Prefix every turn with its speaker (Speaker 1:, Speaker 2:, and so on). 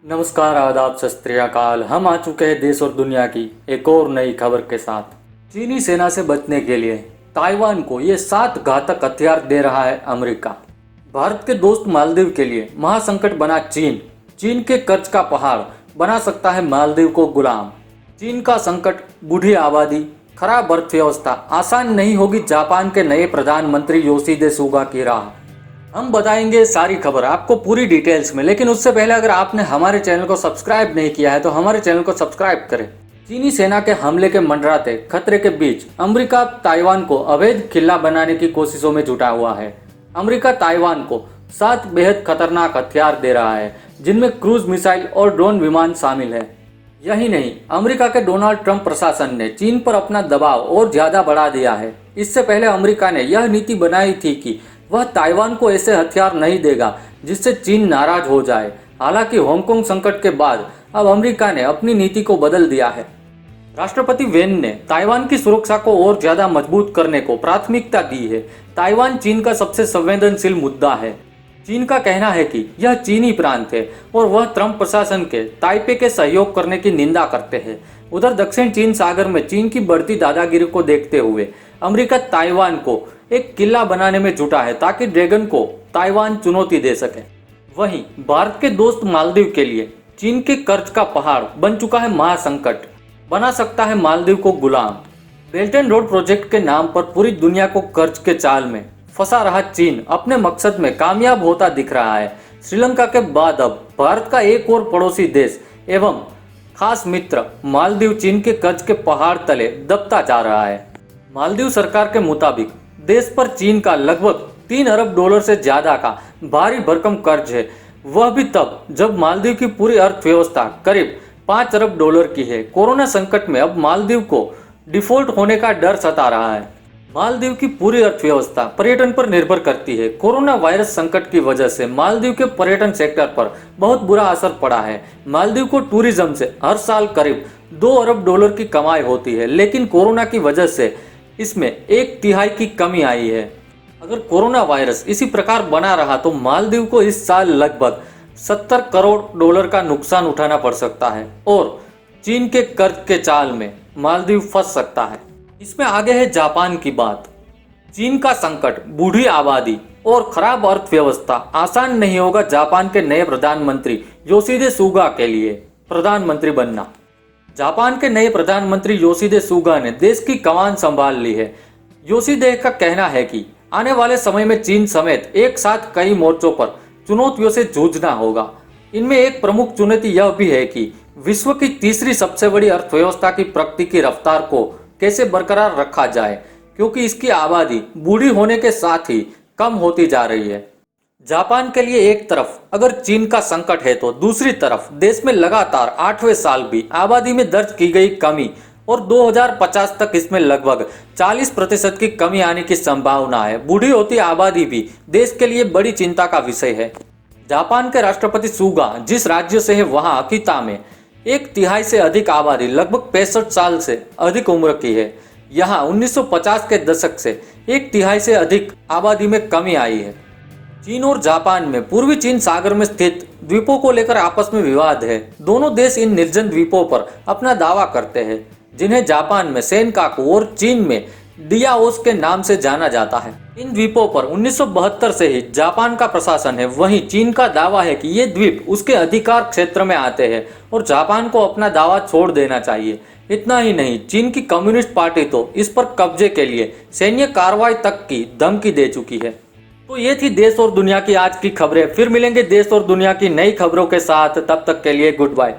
Speaker 1: नमस्कार, आदाब, सत श्री अकाल। हम आ चुके हैं देश और दुनिया की एक और नई खबर के साथ। चीनी सेना से बचने के लिए ताइवान को ये 7 घातक हथियार दे रहा है अमेरिका। भारत के दोस्त मालदीव के लिए महासंकट बना चीन। चीन के कर्ज का पहाड़ बना सकता है मालदीव को गुलाम। चीन का संकट, बूढ़ी आबादी, खराब अर्थव्यवस्था, आसान नहीं होगी जापान के नए प्रधानमंत्री योशिहिदे सुगा की राह। हम बताएंगे सारी खबर आपको पूरी डिटेल्स में, लेकिन उससे पहले अगर आपने हमारे चैनल को सब्सक्राइब नहीं किया है तो हमारे चैनल को सब्सक्राइब करें। चीनी सेना के हमले के मंडराते खतरे के बीच अमेरिका ताइवान को अवैध किला बनाने की कोशिशों में जुटा हुआ है। अमेरिका ताइवान को 7 बेहद खतरनाक हथियार दे रहा है, जिनमें क्रूज मिसाइल और ड्रोन विमान शामिल है। यही नहीं, अमेरिका के डोनाल्ड ट्रंप प्रशासन ने चीन पर अपना दबाव और ज्यादा बढ़ा दिया है। इससे पहले अमेरिका ने यह नीति बनाई थी कि वह ताइवान को ऐसे हथियार नहीं देगा जिससे चीन नाराज हो जाए। हालांकि हांगकांग संकट के बाद अब अमेरिका ने अपनी नीति को बदल दिया है। राष्ट्रपति वेन ने ताइवान की सुरक्षा को और ज्यादा मजबूत करने को प्राथमिकता दी है। ताइवान चीन का सबसे संवेदनशील मुद्दा है। चीन का कहना है कि यह चीनी प्रांत है और वह ट्रंप प्रशासन के ताइपे के सहयोग करने की निंदा करते हैं। उधर दक्षिण चीन सागर में चीन की बढ़ती दादागिरी को देखते हुए अमेरिका ताइवान को एक किला बनाने में जुटा है ताकि ड्रैगन को ताइवान चुनौती दे सके। वहीं भारत के दोस्त मालदीव के लिए चीन के कर्ज का पहाड़ बन चुका है महासंकट, बना सकता है मालदीव को गुलाम। बेल्ट एंड रोड प्रोजेक्ट के नाम पर पूरी दुनिया को कर्ज के जाल में फंसा रहा चीन अपने मकसद में कामयाब होता दिख रहा है। श्रीलंका के बाद अब भारत का एक और पड़ोसी देश एवं खास मित्र मालदीव चीन के कर्ज के पहाड़ तले दबता जा रहा है। मालदीव सरकार के मुताबिक देश पर चीन का लगभग $3 अरब से ज्यादा का भारी भरकम कर्ज है, वह भी तब जब मालदीव की पूरी अर्थव्यवस्था करीब $5 अरब की है। कोरोना संकट में अब मालदीव को डिफॉल्ट होने का डर सता रहा है। मालदीव की पूरी अर्थव्यवस्था पर्यटन पर निर्भर करती है। कोरोना वायरस संकट की वजह से मालदीव के पर्यटन सेक्टर पर बहुत बुरा असर पड़ा है। मालदीव को टूरिज्म से हर साल करीब $2 अरब की कमाई होती है, लेकिन कोरोना की वजह से इसमें 1/3 की कमी आई है। अगर कोरोना वायरस इसी प्रकार बना रहा तो मालदीव को इस साल लगभग $70 करोड़ का नुकसान उठाना पड़ सकता है और चीन के कर्ज के जाल में मालदीव फंस सकता है। इसमें आगे है जापान की बात। चीन का संकट, बूढ़ी आबादी और खराब अर्थव्यवस्था आसान नहीं होगा जापान के नए प्रधानमंत्री योशिहिदे सुगा के लिए प्रधानमंत्री बनना। जापान के नए प्रधानमंत्री योशिहिदे सुगा ने देश की कमान संभाल ली है। योशिहिदे का कहना है कि आने वाले समय में चीन समेत एक साथ कई मोर्चों पर चुनौतियों से जूझना होगा। इनमें एक प्रमुख चुनौती यह भी है कि विश्व की तीसरी सबसे बड़ी अर्थव्यवस्था की प्रगति की रफ्तार को कैसे बरकरार रखा जाए, क्योंकि इसकी आबादी बूढ़ी होने के साथ ही कम होती जा रही है। जापान के लिए एक तरफ अगर चीन का संकट है तो दूसरी तरफ देश में लगातार 8वें साल भी आबादी में दर्ज की गई कमी और 2050 तक इसमें लगभग 40% की कमी आने की संभावना है। बूढ़ी होती आबादी भी देश के लिए बड़ी चिंता का विषय है। जापान के राष्ट्रपति सुगा जिस राज्य से है वहां अकिता में 1/3 से अधिक आबादी लगभग 65 साल से अधिक उम्र की है। यहाँ 1950 के दशक से 1/3 से अधिक आबादी में कमी आई है। चीन और जापान में पूर्वी चीन सागर में स्थित द्वीपों को लेकर आपस में विवाद है। दोनों देश इन निर्जन द्वीपों पर अपना दावा करते हैं, जिन्हें जापान में सेनकाकू और चीन में डियाओस के नाम से जाना जाता है। इन द्वीपों पर 1972 से ही जापान का प्रशासन है। वहीं चीन का दावा है कि ये द्वीप उसके अधिकार क्षेत्र में आते हैं और जापान को अपना दावा छोड़ देना चाहिए। इतना ही नहीं, चीन की कम्युनिस्ट पार्टी तो इस पर कब्जे के लिए सैन्य कार्रवाई तक की धमकी दे चुकी है। तो ये थी देश और दुनिया की आज की खबरें। फिर मिलेंगे देश और दुनिया की नई खबरों के साथ, तब तक के लिए गुड बाय।